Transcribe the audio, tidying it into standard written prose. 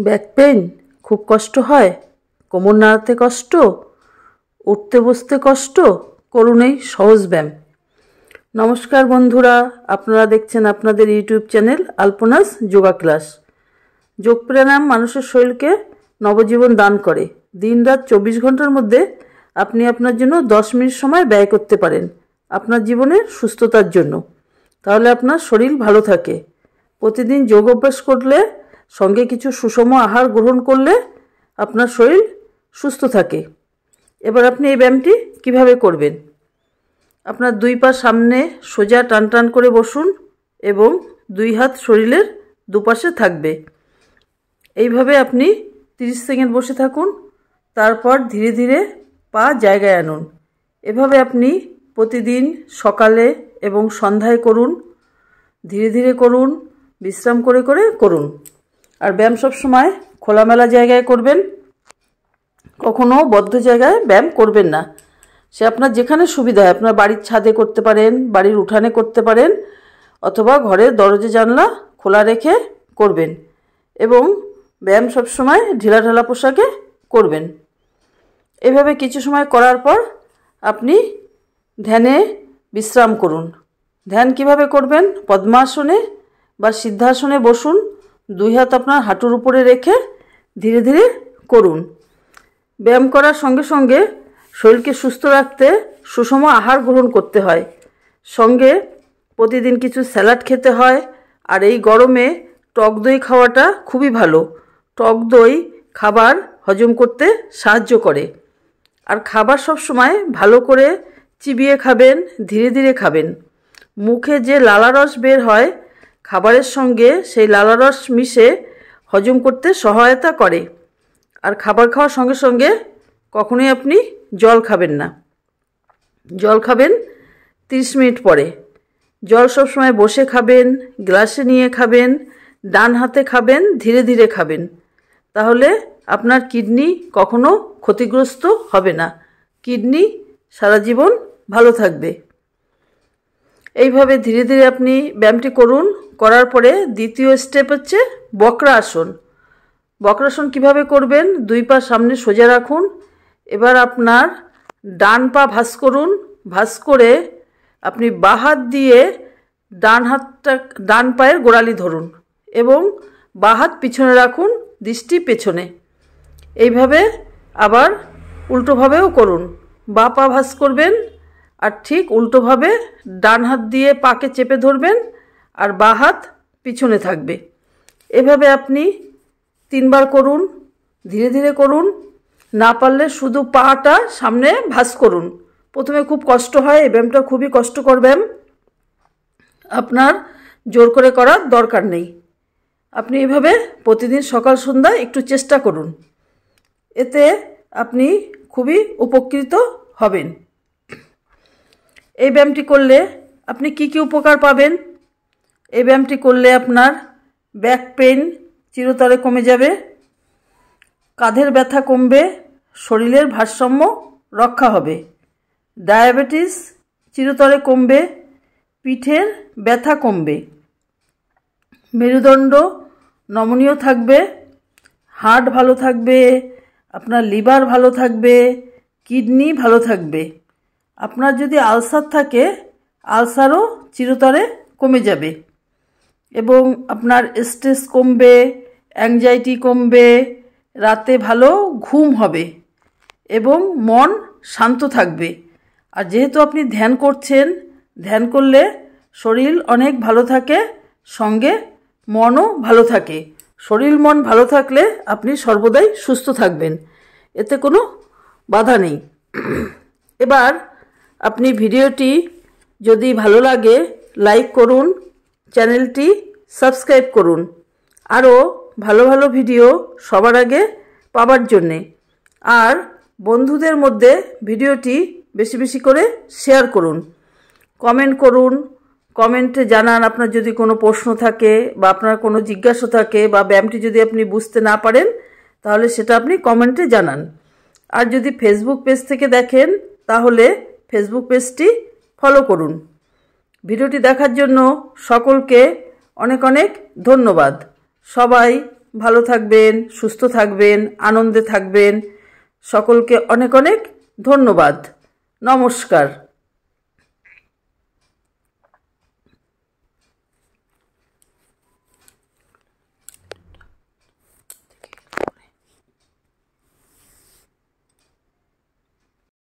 Back pain খুব কষ্ট হয়, কোমর নাড়াতে কষ্ট, উঠতে বসতে কষ্ট, করুন এই সহজ ব্যায়াম। নমস্কার বন্ধুরা, আপনারা দেখছেন আপনাদের ইউটিউব চ্যানেল আলপনাস যোগা ক্লাস। যোগ প্রাণায়াম মানুষের শরীরকে নবজীবন দান করে। দিন রাত 24 ঘন্টার মধ্যে আপনি আপনার জন্য 10 মিনিট সময় ব্যয় করতে পারেন আপনার জীবনের সুস্থতার জন্য। তাহলে আপনার শরীর ভালো থাকে। প্রতিদিন যোগ অভ্যাস করলে, সঙ্গে কিছু সুষম আহার গ্রহণ করলে আপনার শরীর সুস্থ থাকে। এবার আপনি এই ব্যায়ামটি কিভাবে করবেন। আপনার দুই পা সামনে সোজা টান টান করে বসুন এবং দুই হাত শরীরের দুপাশে থাকবে। এইভাবে আপনি 30 সেকেন্ড বসে থাকুন, তারপর ধীরে ধীরে পা জায়গায় আনুন। এভাবে আপনি প্রতিদিন সকালে এবং সন্ধ্যায় করুন। ধীরে ধীরে করুন, বিশ্রাম করে করে করুন। আর ব্যায়াম সবসময় খোলামেলা জায়গায় করবেন, কখনো বদ্ধ জায়গায় ব্যায়াম করবেন না। সে আপনার যেখানে সুবিধা হয়, আপনার বাড়ির ছাদে করতে পারেন, বাড়ির উঠানে করতে পারেন, অথবা ঘরের দরজা জানলা খোলা রেখে করবেন। এবং ব্যায়াম সবসময় ঢিলাঢালা পোশাকে করবেন। এভাবে কিছু সময় করার পর আপনি ধ্যানে বিশ্রাম করুন। ধ্যান কিভাবে করবেন? পদ্মাসনে বা সিদ্ধাসনে বসুন, দুই হাত আপনার হাঁটুর উপরে রেখে ধীরে ধীরে করুন। ব্যায়াম করার সঙ্গে সঙ্গে শরীরকে সুস্থ রাখতে সুষম আহার গ্রহণ করতে হয়। সঙ্গে প্রতিদিন কিছু স্যালাড খেতে হয়। আর এই গরমে টক দই খাওয়াটা খুবই ভালো। টক দই খাবার হজম করতে সাহায্য করে। আর খাবার সবসময় ভালো করে চিবিয়ে খাবেন, ধীরে ধীরে খাবেন। মুখে যে লালারস বের হয়, খাবারের সঙ্গে সেই লালারস মিশে হজম করতে সহায়তা করে। আর খাবার খাওয়ার সঙ্গে সঙ্গে কখনোই আপনি জল খাবেন না। জল খাবেন 30 মিনিট পরে। জল সবসময় বসে খাবেন, গ্লাসে নিয়ে খাবেন, ডান হাতে খাবেন, ধীরে ধীরে খাবেন। তাহলে আপনার কিডনি কখনো ক্ষতিগ্রস্ত হবে না। কিডনি সারা জীবন ভালো থাকবে। এইভাবে ধীরে ধীরে আপনি ব্যায়ামটি করুন। করার পরে দ্বিতীয় স্টেপ হচ্ছে বক্রাসন। বক্রাসন কিভাবে করবেন? দুই পা সামনে সোজা রাখুন। এবার আপনার ডান পা ভাঁজ করুন। ভাঁজ করে আপনি বাঁ হাত দিয়ে ডান পায়ের গোড়ালি ধরুন এবং বাঁ হাত পিছনে রাখুন, দৃষ্টি পেছনে। এইভাবে আবার উল্টোভাবেও করুন। বাঁ পা ভাঁজ করবেন আর ঠিক উল্টোভাবে ডান হাত দিয়ে পাকে চেপে ধরবেন আর বাঁ হাত পিছনে থাকবে। এভাবে আপনি 3 বার করুন, ধীরে ধীরে করুন। না পারলে শুধু পাটা সামনে ভাঁজ করুন। প্রথমে খুব কষ্ট হয়, এই ব্যায়ামটা খুবই কষ্টকর ব্যায়াম। আপনার জোর করে করার দরকার নেই। আপনি এভাবে প্রতিদিন সকাল সন্ধ্যা একটু চেষ্টা করুন। এতে আপনি খুবই উপকৃত হবেন। এই ব্যায়ামটি করলে আপনি কি কি উপকার পাবেন? এই ব্যায়ামটি করলে আপনার ব্যাক পেইন চিরতরে কমে যাবে, কাঁধের ব্যথা কমবে, শরীরের ভারসাম্য রক্ষা হবে, ডায়াবেটিস চিরতরে কমবে, পিঠের ব্যথা কমবে, মেরুদণ্ড নমনীয় থাকবে, হার্ট ভালো থাকবে, আপনার লিভার ভালো থাকবে, কিডনি ভালো থাকবে। আপনার যদি আলসার থাকে, আলসারও চিরতরে কমে যাবে এবং আপনার স্ট্রেস কমবে, অ্যাংজাইটি কমবে, রাতে ভালো ঘুম হবে এবং মন শান্ত থাকবে। আর যেহেতু আপনি ধ্যান করছেন, ধ্যান করলে শরীর অনেক ভালো থাকে, সঙ্গে মনও ভালো থাকে। শরীর মন ভালো থাকলে আপনি সর্বদাই সুস্থ থাকবেন, এতে কোনো বাধা নেই। এবার আপনি ভিডিওটি যদি ভালো লাগে লাইক করুন, চ্যানেলটি সাবস্ক্রাইব করুন আরও ভালো ভালো ভিডিও সবার আগে পাবার জন্যে। আর বন্ধুদের মধ্যে ভিডিওটি বেশি বেশি করে শেয়ার করুন, কমেন্ট করুন। কমেন্টে জানান আপনার যদি কোনো প্রশ্ন থাকে বা আপনার কোনো জিজ্ঞাসা থাকে বা ব্যায়ামটি যদি আপনি বুঝতে না পারেন, তাহলে সেটা আপনি কমেন্টে জানান। আর যদি ফেসবুক পেজ থেকে দেখেন, তাহলে ফেসবুক পেজটি ফলো করুন। ভিডিওটি দেখার জন্য সকলকে অনেক অনেক ধন্যবাদ। সবাই ভালো থাকবেন, সুস্থ থাকবেন, আনন্দে থাকবেন। সকলকে অনেক অনেক ধন্যবাদ। নমস্কার।